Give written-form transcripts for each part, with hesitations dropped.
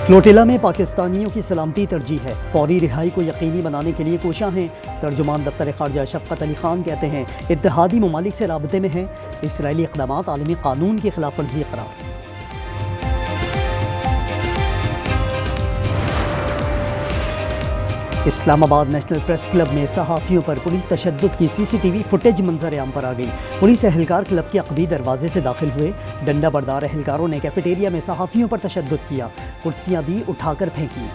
Flotilla में पाकिस्तानियों की सलामती तरजीह है, फौरी रिहाई को यकीनी बनाने के लिए कोशां हैं। तर्जुमान दफ्तर खारजा शफकत अली खान कहते हैं इत्तेहादी ममालिक से राबते में हैं, इसराइली इक़दामात आलमी कानून की खिलाफ वर्जी करार। इस्लामाबाद नेशनल प्रेस क्लब में सहाफ़ियों पर पुलिस तशद्दुद की CCTV फुटेज मंजर आम पर आ गई। पुलिस एहलकार क्लब के अक़बी दरवाजे से दाखिल हुए। डंडा बरदार एहलकारों ने कैफेटेरिया में सहाफ़ियों पर तशद्दुद किया, कुर्सियाँ भी उठाकर फेंकी।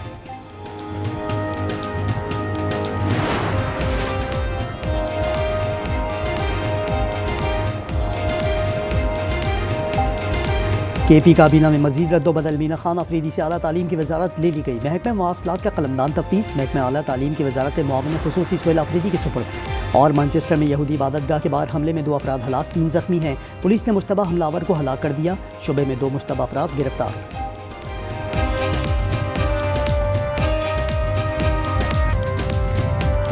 KP काबीना में मजीद रद्दोबदल। मीना खान अफरीदी से आला तालीम की वजारत ले ली गई। महकमा मवासलात का कलमदान तफ्तीश। महकमा आला तालीम की वजारत मुआविन खुसूसी सुहेल अफरीदी के सुपुर्द। और मैनचेस्टर में यहूदी इबादतगाह के बाहर हमले में 2 अफराद हलाक, 3 जख्मी हैं। पुलिस ने मुश्तबा हमलावर को हलाक कर दिया। शुबे में 2 मुश्तबा अफराद गिरफ्तार।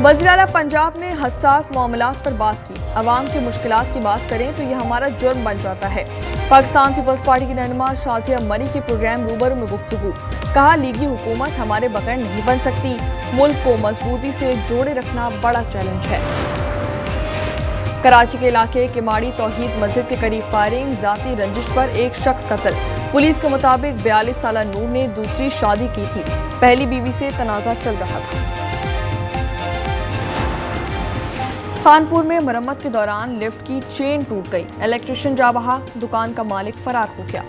वज़ीर आला पंजाब ने हसास मामलात पर बात की। अवाम की मुश्किलात की बात करें तो यह हमारा जुर्म बन जाता है। पाकिस्तान पीपल्स पार्टी की रहनुमा शाज़िया मरी के प्रोग्राम रूबरू में गुफ्तगू। कहा, लीगी हुकूमत हमारे बगैर नहीं बन सकती। मुल्क को मजबूती से जोड़े रखना बड़ा चैलेंज है। कराची के इलाके किमाड़ी तौहीद मस्जिद के करीब फायरिंग, जाती रंजिश पर एक शख्स कत्ल। पुलिस के मुताबिक 42 साला नूर ने दूसरी शादी की थी, पहली बीवी से तनाज़ा चल रहा था। कानपुर में मरम्मत के दौरान लिफ्ट की चेन टूट गई, इलेक्ट्रिशियन जा बहा, दुकान का मालिक फरार हो गया।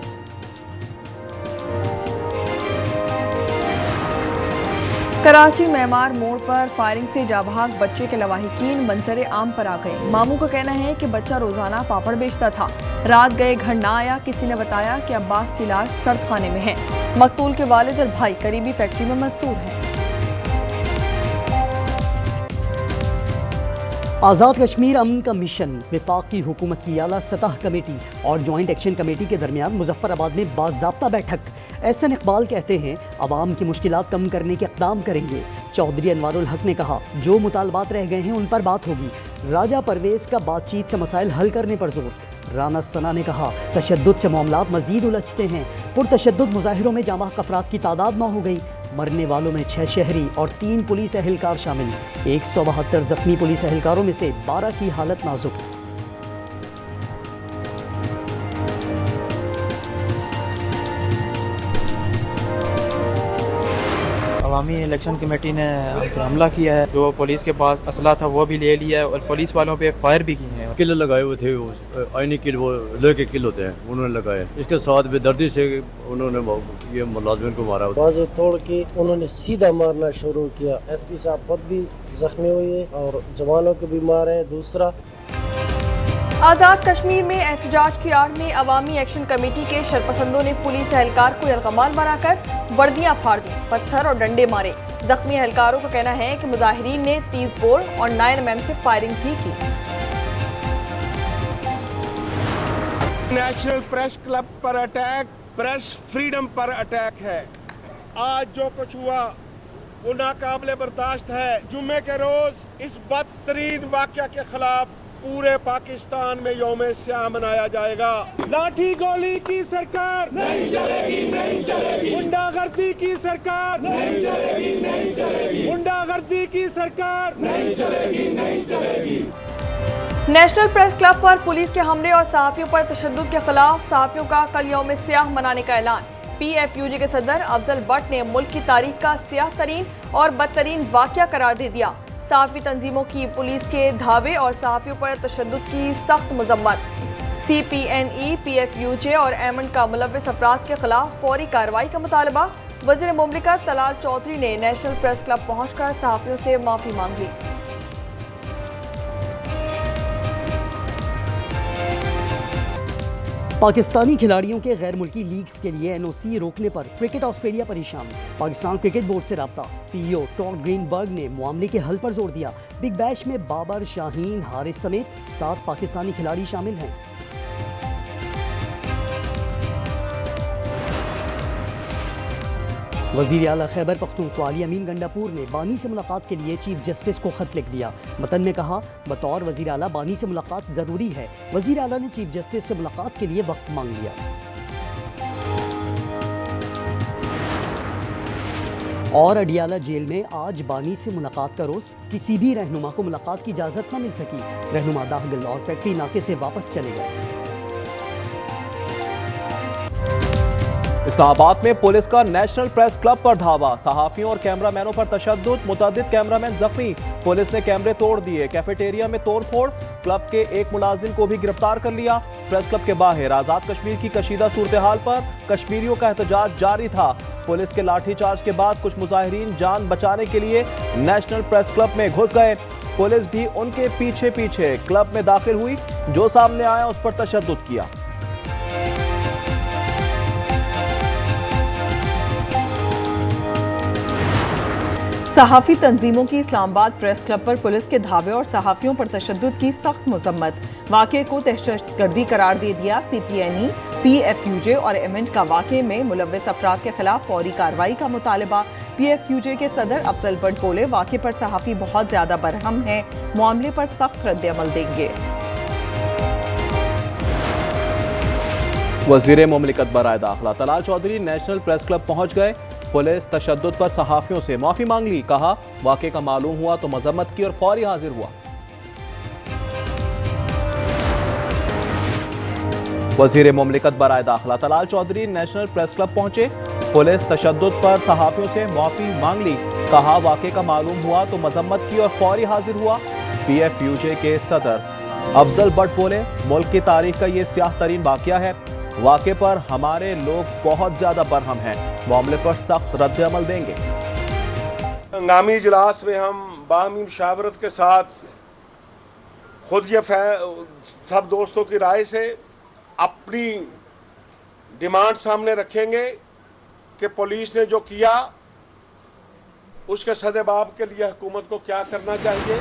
कराची मेमार मोड़ पर फायरिंग से जाबहाक बच्चे के लवाहिकीन मंजर आम पर आ गए। मामू का कहना है कि बच्चा रोजाना पापड़ बेचता था, रात गए घर ना आया। किसी ने बताया कि अब्बास की लाश सर्द खाने में है। मकतूल के वालिद और भाई करीबी फैक्ट्री में मजदूर हैं। आज़ाद कश्मीर अमन का मिशन, वफाकी हुकूमत की आला सतह कमेटी और जॉइंट एक्शन कमेटी के दरमियान मुजफ्फराबाद में बाज़ाब्ता बैठक। एहसन इकबाल कहते हैं अवाम की मुश्किलात कम करने के इक़दाम करेंगे। चौधरी अनवारुल हक ने कहा जो मुतालबात रह गए हैं उन पर बात होगी। राजा परवेज़ का बातचीत से मसाइल हल करने पर जोर। राना सना ने कहा तशद्दुद से मामलात मजीद उलझते हैं। पुरतशद्दुद मुजाहिरों में जामा अफराद की तादाद 9 हो गई। मरने वालों में 6 शहरी और 3 पुलिस एहलकार शामिल। 172 जख्मी पुलिस एहलकारों में से 12 की हालत नाजुक। अवामी इलेक्शन कमेटी ने हमला किया है, जो पुलिस के पास असला था वो भी ले लिया है और पुलिस वालों पे फायर भी किए हैं। किल लगाए हुए थे, आईनी किल, वो लोहे के किल होते हैं, उन्होंने लगाए। इसके साथ बेदर्दी से उन्होंने ये मुलाजिम को मारा। बाजू तोड़ के उन्होंने सीधा मारना शुरू किया। SP साहब खुद भी जख्मी हुए और जवानों को भी मारे। दूसरा, आज़ाद कश्मीर में एहतजाज की आड़ में अवामी एक्शन कमेटी के शरपसंदों ने पुलिस एहलकार को यलगमाल बनाकर वर्दियां फाड़ दी, पत्थर और डंडे मारे। जख्मी एहलकारों का कहना है कि मुजाहिरीन ने 30 बोर और 9mm से फायरिंग भी की। नेशनल प्रेस क्लब पर अटैक प्रेस फ्रीडम पर अटैक है। आज जो कुछ हुआ वो नाकाबिले बर्दाश्त है। जुम्मे के रोज इस बदतरीन वाक़या के खिलाफ पूरे पाकिस्तान में यौम स्याह मनाया जाएगा। लाठी गोली की सरकार नहीं चलेगी, नहीं चलेगी। गुंडागर्दी की सरकार नहीं चलेगी, नहीं चलेगी। गुंडागर्दी की सरकार नहीं चलेगी, नहीं चलेगी। नेशनल प्रेस क्लब पर पुलिस के हमले और सहाफ़ियों पर तशद्दुद के खिलाफ सहाफ़ियों का कल यौम स्याह मनाने का ऐलान। PFUJ के सदर अफजल भट्ट ने मुल्क की तारीख का स्याह तरीन और बदतरीन वाक़या करार दे दिया। सहाफ़ी तंजीमों की पुलिस के धावे और सहाफ़ियों पर तशद्दुद की सख्त मज़म्मत। CPNE, PFUJ और एमन का मुलव्विस अफराद के खिलाफ फौरी कार्रवाई का मुतालबा। वज़ीर मुमलिकत तलाल चौधरी ने नेशनल प्रेस क्लब पहुंचकर सहाफ़ियों से माफ़ी मांग ली। पाकिस्तानी खिलाड़ियों के गैर मुल्की लीग्स के लिए NOC रोकने पर क्रिकेट ऑस्ट्रेलिया परेशान। पाकिस्तान क्रिकेट बोर्ड से राब्ता। CEO टॉड ग्रीनबर्ग ने मामले के हल पर जोर दिया। बिग बैश में बाबर, शाहीन, हारिस समेत 7 पाकिस्तानी खिलाड़ी शामिल हैं। वज़ीर आला खैबर पख्तूनख्वा अली अमीन गंडापुर ने बानी से मुलाकात के लिए चीफ जस्टिस को खत लिख दिया। मतन में कहा बतौर वज़ीर आला बानी से मुलाकात ज़रूरी है। वज़ीर आला ने चीफ जस्टिस से मुलाकात के लिए वक्त मांग लिया। और अडियाला जेल में आज बानी से मुलाकात का रोज, किसी भी रहनुमा को मुलाकात की इजाजत न मिल सकी। रहनुमा दाहगल और फैक्ट्री नाके से वापस चले गए। इस्लामाबाद में पुलिस का नेशनल प्रेस क्लब पर धावा, सहाफियों और कैमरामैनों पर तशद्दुद, मुतअद्दिद कैमरामैन जख्मी, पुलिस ने कैमरे तोड़ दिए, कैफेटेरिया में तोड़फोड़, क्लब के एक मुलाजिम को भी गिरफ्तार कर लिया। प्रेस क्लब के बाहर आजाद कश्मीर की कशीदा सूरत हाल पर कश्मीरियों का एहतजाज जारी था। पुलिस के लाठीचार्ज के बाद कुछ मुजाहिरीन जान बचाने के लिए नेशनल प्रेस क्लब में घुस गए। पुलिस भी उनके पीछे पीछे क्लब में दाखिल हुई, जो सामने आया उस पर तशद्दुद किया। सहाफ़ी तंजीमों की इस्लामाबाद प्रेस क्लब पर पुलिस के धावे और सहाफ़ियों पर तशद्दुद की सख्त मजम्मत, वाक़े को दहशतगर्दी करार दे दिया। CPNE, PFUJ और एमेंट का वाक़े में मुलव्वस अफराद के खिलाफ फौरी कार्रवाई का मुतालबा। PFUJ के सदर अफजल बट बोले, वाक़े पर सहाफ़ी बहुत ज्यादा बरहम हैं, मामले पर सख्त रद्द-ए-अमल देंगे। वज़ीर मुमलिकत बराए दाखिला Talal Chaudhry national press club पहुंच गए। पुलिस तशद्दुद पर सहाफियों से माफी मांग ली, कहा वाक़े का मालूम हुआ तो मजम्मत की और फौरी हाजिर हुआ। वज़ीर मुमलिकत बराए दाखिला Talal Chaudhry national press club पहुंचे। पुलिस तशद्दुद पर सहाफियों से माफी मांग ली, कहा वाक़े का मालूम हुआ तो मजम्मत की और फौरी हाजिर हुआ। PFUJ के सदर अफजल बट बोले, मुल्क की तारीख का ये स्याह तरीन वाक़या है, वाक़े पर हमारे लोग बहुत ज्यादा बरहम हैं, मामले पर सख्त रद्द अमल देंगे। हंगामी इजलास में हम बाहमी मुशावरत के साथ खुद ये सब दोस्तों की राय से अपनी डिमांड सामने रखेंगे कि पुलिस ने जो किया उसके सदेबाब के लिए हुकूमत को क्या करना चाहिए।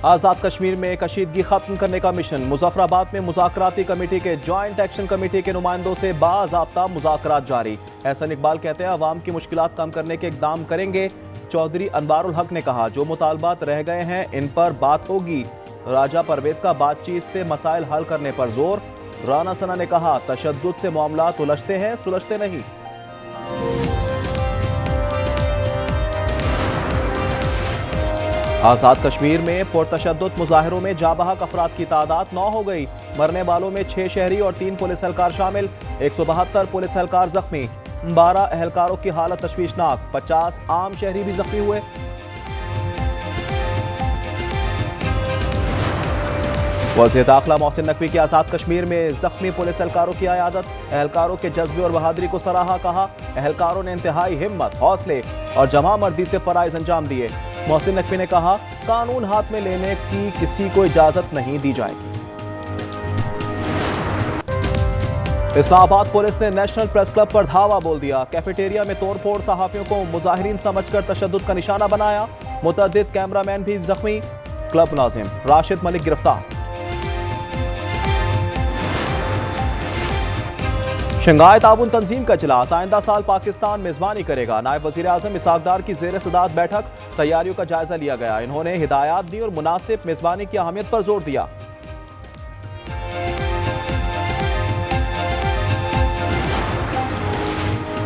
आज़ाद कश्मीर में कशीदगी खत्म करने का मिशन, मुजफ्फराबाद में मुज़ाकराती कमेटी के जॉइंट एक्शन कमेटी के नुमाइंदों से बाज़ाब्ता मुज़ाकरात जारी। एहसन इकबाल कहते हैं अवाम की मुश्किलात कम करने के इक़दाम करेंगे। चौधरी अनवारुल हक ने कहा जो मुतालबात रह गए हैं इन पर बात होगी। राजा परवेज का बातचीत से मसाइल हल करने पर जोर। राना सना ने कहा तशद्दुद से मामलात उलझते हैं, सुलझते नहीं। आज़ाद कश्मीर में पुरतशद्दुद मुजाहिरों में जाबहक अफराद की तादाद 9 हो गई। मरने वालों में 6 शहरी और 3 पुलिस एहलकार शामिल। 172 पुलिस एहलकार जख्मी, 12 एहलकारों की हालत तशवीशनाक, 50 आम शहरी भी जख्मी हुए। वज़ीर दाखिला मोहसिन नकवी की आज़ाद कश्मीर में जख्मी पुलिस एहलकारों की आयादत, एहलकारों के जज्बे और बहादुरी को सराहा, कहा एहलकारों ने इंतहाई हिम्मत, हौसले और जमा मर्दी से फराइज अंजाम दिए। मोहसिन नकवी ने कहा कानून हाथ में लेने की किसी को इजाजत नहीं दी जाएगी। इस्लामाबाद पुलिस ने नेशनल प्रेस क्लब पर धावा बोल दिया, कैफेटेरिया में तोड़फोड़, सहाफियों को मुजाहिरीन समझकर तशद्दुद का निशाना बनाया। मुतअद्दिद कैमरामैन भी जख्मी, क्लब मुलाजिम राशिद मलिक गिरफ्तार। शंघाई ताउन तंजीम का इजलास, आइंदा साल पाकिस्तान मेजबानी करेगा। नायब वजीर आजम इसहाक डार की ज़ेर सदारत बैठक, तैयारियों का जायजा लिया गया। इन्होंने हिदायत दी और मुनासिब मेजबानी की अहमियत पर जोर दिया।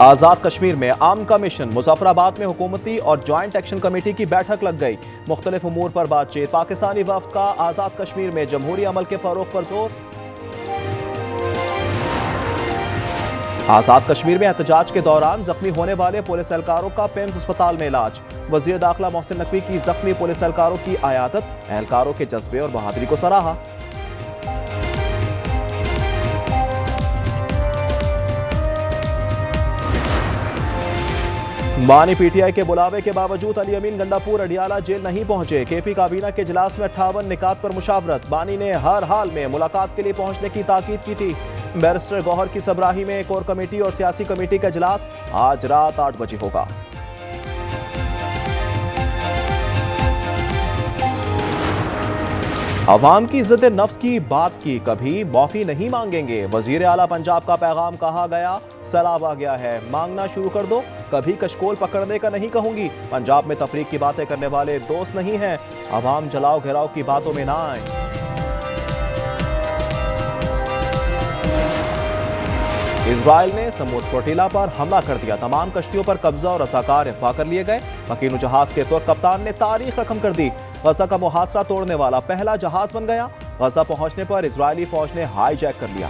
आज़ाद कश्मीर में आम का मिशन, मुजफ्फराबाद में हुकूमती और जॉइंट एक्शन कमेटी की बैठक लग गई। मुख्तलिफ उमूर पर बातचीत, पाकिस्तानी वफ़द का आज़ाद कश्मीर में जमहूरी अमल के फ़रोग़ पर जोर। आज़ाद कश्मीर में एहतजाज के दौरान जख्मी होने वाले पुलिस एहलकारों का पेम्स अस्पताल में इलाज। वज़ीर दाखिला मोहसिन नकवी की जख्मी पुलिस एहलकारों की आयादत, एहलकारों के जज्बे और बहादुरी को सराहा। बानी PTI के बुलावे के बावजूद अली अमीन गंडापुर अडियाला जेल नहीं पहुंचे। KP काबीना के इजलास में 58 निकात पर मुशावरत। बानी ने हर हाल में मुलाकात के लिए पहुंचने की ताकीद की थी। बैरिस्टर गौहर की सबराही में कोर कमेटी और सियासी कमेटी का इजलास आज रात 8 बजे होगा। अवाम की इज्जत नफ्स की बात की कभी माफी नहीं मांगेंगे। वजीर आला पंजाब का पैगाम, कहा गया सैलाब आ गया है, मांगना शुरू कर दो, कभी कशकोल पकड़ने का नहीं कहूंगी। पंजाब में तफरीक की बातें करने वाले दोस्त नहीं हैं। अवाम जलाओ घेराव की बातों में ना आए। इजराइल ने समुद्र फ्लोटिला पर हमला कर दिया। तमाम कश्तियों पर कब्जा और रजाकार अगवा कर लिए गए। मकीनो जहाज के तुर्क कप्तान ने तारीख रकम कर दी। गजा का मुहासरा तोड़ने वाला पहला जहाज बन गया। गजा पहुंचने पर इजरायली फौज ने हाईजैक कर लिया।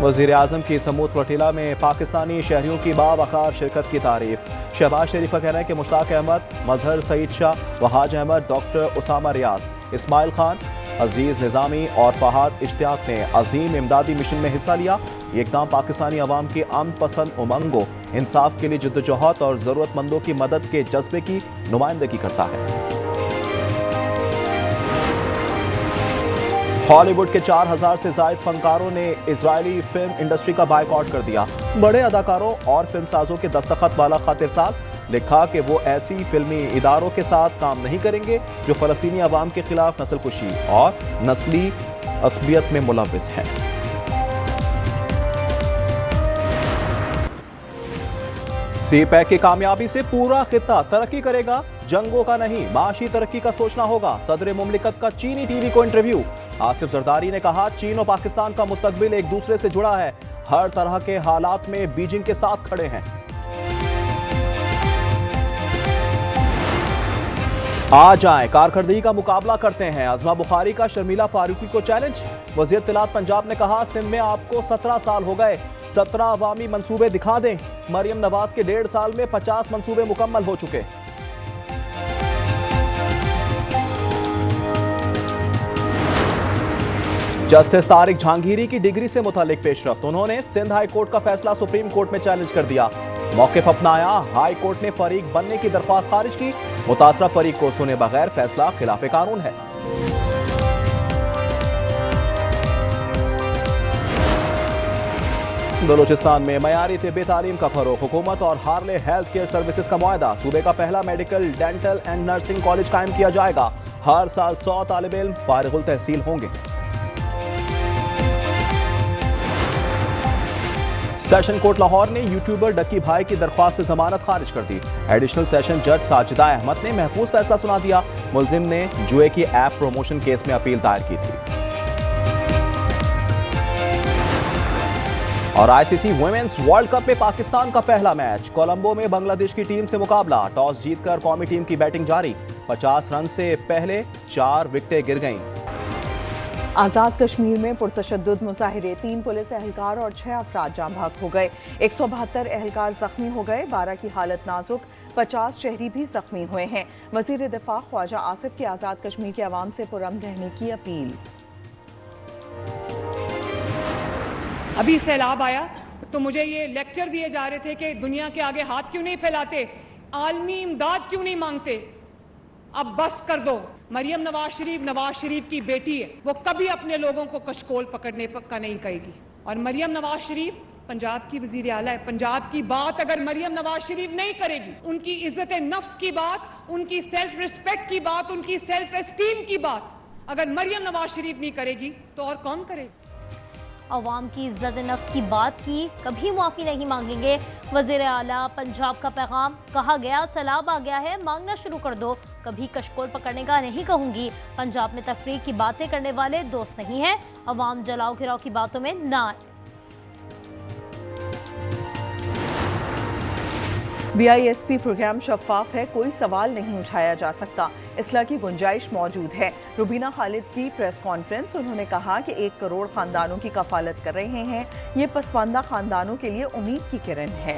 वज़ीर आज़म की समुद्र फ्लोटिला में पाकिस्तानी शहरियों की बावकार शिरकत की तारीफ। शहबाज शरीफ का कहना है कि मुश्ताक अहमद, मजहर सईद शाह, वहाज अहमद, डॉक्टर उसामा रियाज, इस्माइल खान, अजीज निज़ामी और फहाद इश्तियाक ने अजीम इमदादी मिशन में हिस्सा लिया। ये इक़दाम पाकिस्तानी अवाम की अमन पसंद उमंगों, इंसाफ के लिए जद्दोजहद और ज़रूरतमंदों की मदद के जज्बे की नुमाइंदगी करता है। हॉलीवुड के 4000 से जायद फनकारों ने इजरायली फिल्म इंडस्ट्री का बायकॉट कर दिया। बड़े अदाकारों और फिल्म साजों के दस्तखत वाला खत इरसाल। लिखा कि वो ऐसी फिल्मी इदारों के साथ काम नहीं करेंगे जो फलस्तीनी अवाम के खिलाफ नस्लकुशी और नस्ली असबियत में मुलविस हैं। सी-पैक की कामयाबी से पूरा खित्ता तरक्की करेगा, जंगों का नहीं माशी तरक्की का सोचना होगा। सदर मुमलिकत का चीनी टीवी को इंटरव्यू। आसिफ जरदारी ने कहा, चीन और पाकिस्तान का मुस्तकबिल एक दूसरे से जुड़ा है, हर तरह के हालात में बीजिंग के साथ खड़े हैं। आ जाएं, कारकर्दगी का मुकाबला करते हैं। अज़मा बुखारी का शर्मिला फारूकी को चैलेंज। वज़ीर इत्तलात पंजाब ने कहा, सिंध में आपको 17 साल हो गए, 17 अवामी मंसूबे दिखा दें। मरियम नवाज के 1.5 साल में 50 मंसूबे मुकम्मल हो चुके। जस्टिस तारिक जहांगीरी की डिग्री से मुतालिक पेशरफ्त। उन्होंने सिंध हाई कोर्ट का फैसला सुप्रीम कोर्ट में चैलेंज कर दिया। मौक़िफ़ अपनाया। हाई कोर्ट ने फरीक बनने की दरख्वास्त खारिज की। मुतासरा फरीक को सुने बगैर फैसला खिलाफ कानून है। बलूचिस्तान में मयारी तिब्बी तालीम का फरोग। हुकूमत और हार्ले हेल्थ केयर सर्विसेज का मुआहदा। सूबे का पहला medical, dental and nursing college कायम किया जाएगा। हर साल 100 तालिब इल्म फारिगुल तहसील होंगे। सेशन कोर्ट लाहौर ने यूट्यूबर डक्की भाई की दरख्वास्त जमानत खारिज कर दी। एडिशनल सेशन जज साजिदा अहमद ने महफूज फैसला सुना दिया। मुलजिम ने जुए की ऐप प्रमोशन केस में अपील दायर की थी। और आईसीसी वुमेन्स वर्ल्ड कप में पाकिस्तान का पहला मैच। कोलंबो में बांग्लादेश की टीम से मुकाबला। टॉस जीतकर कौमी टीम की बैटिंग जारी। 50 रन से पहले 4 विकेटें गिर गईं। आज़ाद कश्मीर में पुरतशद्दुद मुजाहिरे, 3 पुलिस एहलकार और 6 अफराद जाम भाग हो गए। 172 एहलकार जख्मी हो गए, 12 की हालत नाजुक, 50 शहरी भी जख्मी हुए हैं। वजीर दिफा ख्वाजा आसिफ की आज़ाद कश्मीर के अवाम से पुरअमन रहने की अपील। अभी सैलाब आया तो मुझे ये लेक्चर दिए जा रहे थे कि दुनिया के आगे हाथ क्यों नहीं फैलाते, आलमी इमदाद क्यों नहीं मांगते। अब बस कर दो। मरियम नवाज शरीफ की बेटी है, वो कभी अपने लोगों को कशकोल पकड़ने का नहीं कहेगी। और मरियम नवाज शरीफ पंजाब की वजीर आला है। पंजाब की बात अगर मरियम नवाज शरीफ नहीं करेगी, उनकी इज्जत नफ्स की बात, उनकी सेल्फ रिस्पेक्ट की बात, उनकी सेल्फ एस्टीम की बात अगर मरियम नवाज शरीफ नहीं करेगी तो और कौन करेगी। अवाम की इज्जत नफ्स की बात की, कभी माफ़ी नहीं मांगेंगे। वज़ीर आला पंजाब का पैगाम। कहा गया सैलाब आ गया है, मांगना शुरू कर दो, कभी कशकोल पकड़ने का नहीं कहूँगी। पंजाब में तफरीक की बातें करने वाले दोस्त नहीं हैं। अवाम जलाओ घिराव की बातों में ना आए। BISP प्रोग्राम शफाफ है, कोई सवाल नहीं उठाया जा सकता, इसलाह की गुंजाइश मौजूद है। रुबीना खालिद की प्रेस कॉन्फ्रेंस। उन्होंने कहा कि 1 करोड़ खानदानों की कफालत कर रहे हैं। ये पसमानदा खानदानों के लिए उम्मीद की किरण है।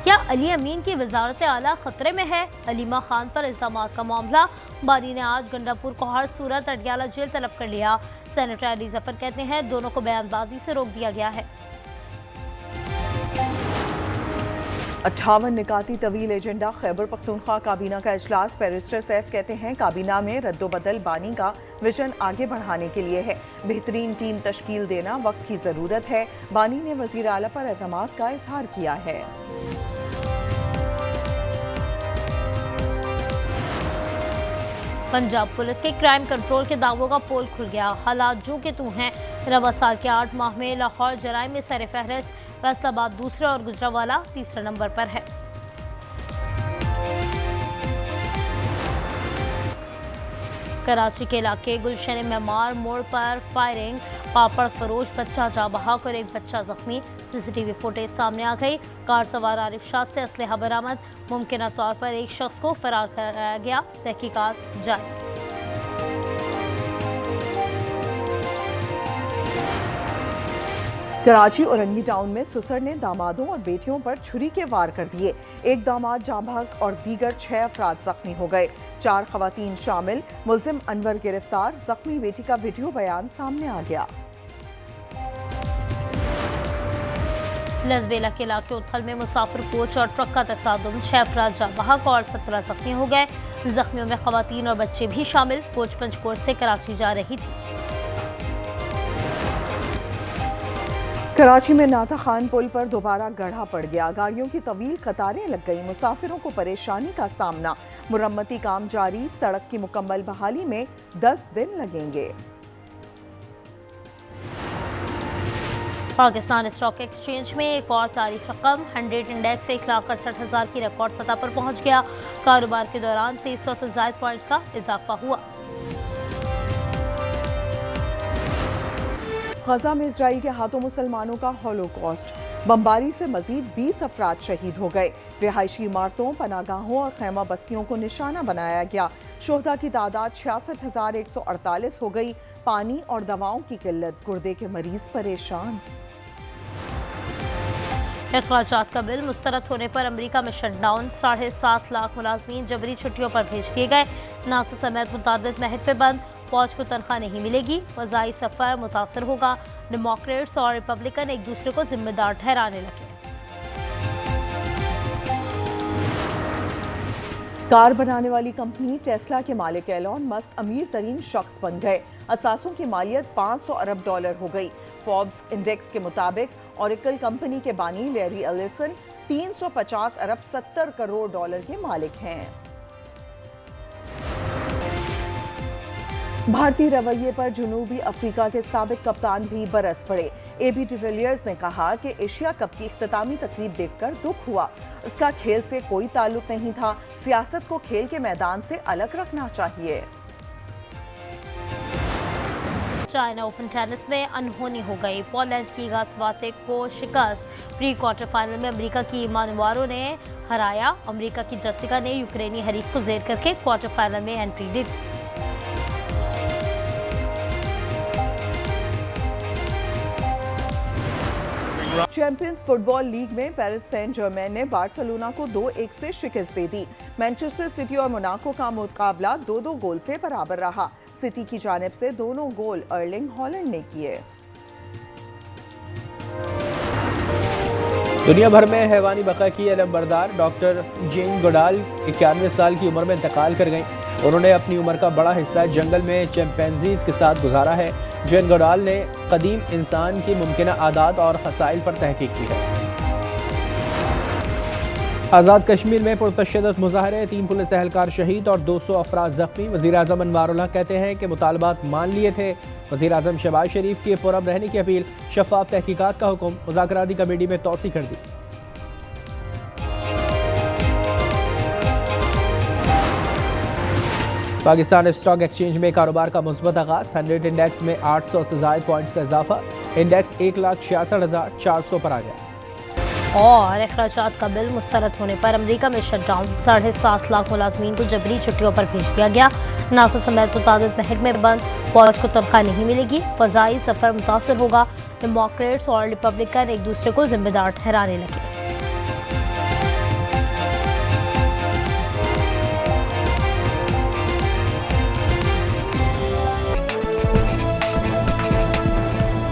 क्या अली अमीन की वजारत आला खतरे में है? अलीमा खान पर इल्जामात का मामला। बारी ने आज गंडापुर कोहार सूरत अडयाला जेल तलब कर लिया। सेनेटर अली जफर कहते हैं दोनों को बयानबाजी से रोक दिया गया है। 58 निकाती तवील एजेंडा। खैबर पख्तूनख्वा काबीना का इजलास। बैरिस्टर सैफ कहते हैं काबीना में रद्दोबदल बानी का विजन आगे बढ़ाने के लिए है। बेहतरीन टीम तश्कील देना वक्त की ज़रूरत है। बानी ने वज़ीर आला पर एतमाद का इजहार किया है। पंजाब पुलिस के क्राइम कंट्रोल के दावों का पोल खुल गया। हालात जो के तू हैं। रवा साल के 8 माह में लाहौर जराइम में सर फहरिस्त, फैसलाबाद दूसरा और गुजरावाला तीसरा नंबर पर है। कराची के इलाके गुलशन मेमार मोड़ पर फायरिंग, पापड़ फरोश बच्चा जाँ बहक और एक बच्चा जख्मी। सीसीटीवी फुटेज सामने आ गई। कार सवार आरिफ शाह से असलहा बरामद। मुमकिन तौर पर एक शख्स को फरार कराया गया। तहकीकात जारी। कराची औरंगी टाउन में सुसर ने दामादों और बेटियों पर छुरी के वार कर दिए। एक दामाद जाँ बहक और दीगर 6 अफराद जख्मी हो गए। 4 खवातीन शामिल। मुलजिम अनवर गिरफ्तार। जख्मी बेटी का वीडियो बयान सामने आ गया। लसबेला के इलाके उथल में मुसाफिर कोच और ट्रक का तसादुम, 6 अफराद जाँ बहक और 17 जख्मी हो गए। जख्मियों में खवातीन और बच्चे भी शामिल। कोच पंचकोट से कराची जा रही थी। कराची में नाता खान पुल पर दोबारा गड्ढा पड़ गया। गाड़ियों की तवील कतारें लग गई। मुसाफिरों को परेशानी का सामना। मुरम्मती काम जारी। सड़क की मुकम्मल बहाली में 10 दिन लगेंगे। पाकिस्तान स्टॉक एक्सचेंज में एक और तारीख रकम 100 इंडेक्स 1,68,000 की रिकॉर्ड सतह पर पहुंच गया। कारोबार के दौरान 300 से ज्यादा पॉइंट्स का इजाफा हुआ। गजा में इजराइल के हाथों मुसलमानों का हॉलोकॉस्ट। बमबारी से मजीद 20 अफराद शहीद हो गए। रिहायशी इमारतों, पनागाहों और खैमा बस्तियों को निशाना बनाया गया। शोहदा की तादाद 66,148 हो गई। पानी और दवाओं की किल्लत। गुर्दे के मरीज परेशान। अखराजात का बिल मुस्तरद होने पर अमेरिका में शटडाउन। 7.5 लाख मुलाजमीन जबरी छुट्टियों पर भेज दिए गए। नासा समेत मुतादिद महकमे बंद। फौज को तनख्वाह नहीं मिलेगी। वज़ाई सफर मुतासर होगा। डेमोक्रेट्स और रिपब्लिकन एक दूसरे को जिम्मेदार ठहराने लगे। कार बनाने वाली कंपनी टेस्ला के मालिक एलॉन मस्क अमीर तरीन शख्स बन गए। असासों की मालियत $500 अरब हो गई। फोर्ब्स इंडेक्स के मुताबिक ओरेकल कंपनी के बानी लैरी एलिसन 350 अरब $70 करोड़ के मालिक हैं। भारतीय रवैये पर जनूबी अफ्रीका के साबिक कप्तान भी बरस पड़े। एबी डिविलियर्स ने कहा कि एशिया कप की इख्तितामी तकरीब देखकर दुख हुआ। इसका खेल से कोई ताल्लुक नहीं था। सियासत को खेल के मैदान से अलग रखना चाहिए। चाइना ओपन टेनिस में अनहोनी हो गई। पोलैंड की गास्वातेक को शिकस्त। प्री क्वार्टर फाइनल में अमेरिका की मानवारो ने हराया। अमेरिका की जसिका ने यूक्रेनी हरीफ को जेर करके क्वार्टर फाइनल में एंट्री दी। चैंपियंस फुटबॉल लीग में पेरिस सेंट जर्मेन ने बार्सिलोना को 2-1 से शिकस्त दे दी। मैनचेस्टर सिटी और मोनाको का मुकाबला 2-2 गोल से बराबर रहा। सिटी की जानिब से दोनों गोल अर्लिंग हॉलैंड ने किए। दुनिया भर में हैवानी बका की अलमबरदार डॉक्टर जेन गोडाल 91 साल की उम्र में इंतकाल कर गईं। उन्होंने अपनी उम्र का बड़ा हिस्सा जंगल में चिंपैंजीज के साथ गुजारा है। जेन गोडाल ने कदीम इंसान की मुमकिन आदात और मसाइल पर तहकीक की है। आज़ाद कश्मीर में पुरतशद्दुद मुजाहरे, 3 पुलिस एहलकार शहीद और 200 अफराद जख्मी। वज़ीर आज़म अनवारुल्लाह कहते हैं कि मुतालबात मान लिए थे। वज़ीर आज़म शहबाज शरीफ की पुरअमन रहने की अपील। शफाफ तहकीकात का हुक्म। मुज़ाकराती कमेटी में तौसी कर दी। पाकिस्तान स्टॉक एक्सचेंज में कारोबार का मुस्बत आगाज। 100 इंडेक्स में 800 से ज़ायद पॉइंट्स का इजाफा। इंडेक्स 1,66,400 पर आ गया। और अखराजात का बिल मुस्तरद होने पर अमेरिका में शटडाउन। 7.5 लाख मुलाजमीन को जबरी छुट्टियों पर भेज दिया गया। नासा समेत मुतादिद महकमे बंद। फौज को तनख्वाह नहीं मिलेगी। फ़ज़ाई सफ़र मुतासर होगा। डेमोक्रेट्स और रिपब्लिकन एक दूसरे को जिम्मेदार ठहराने लगे।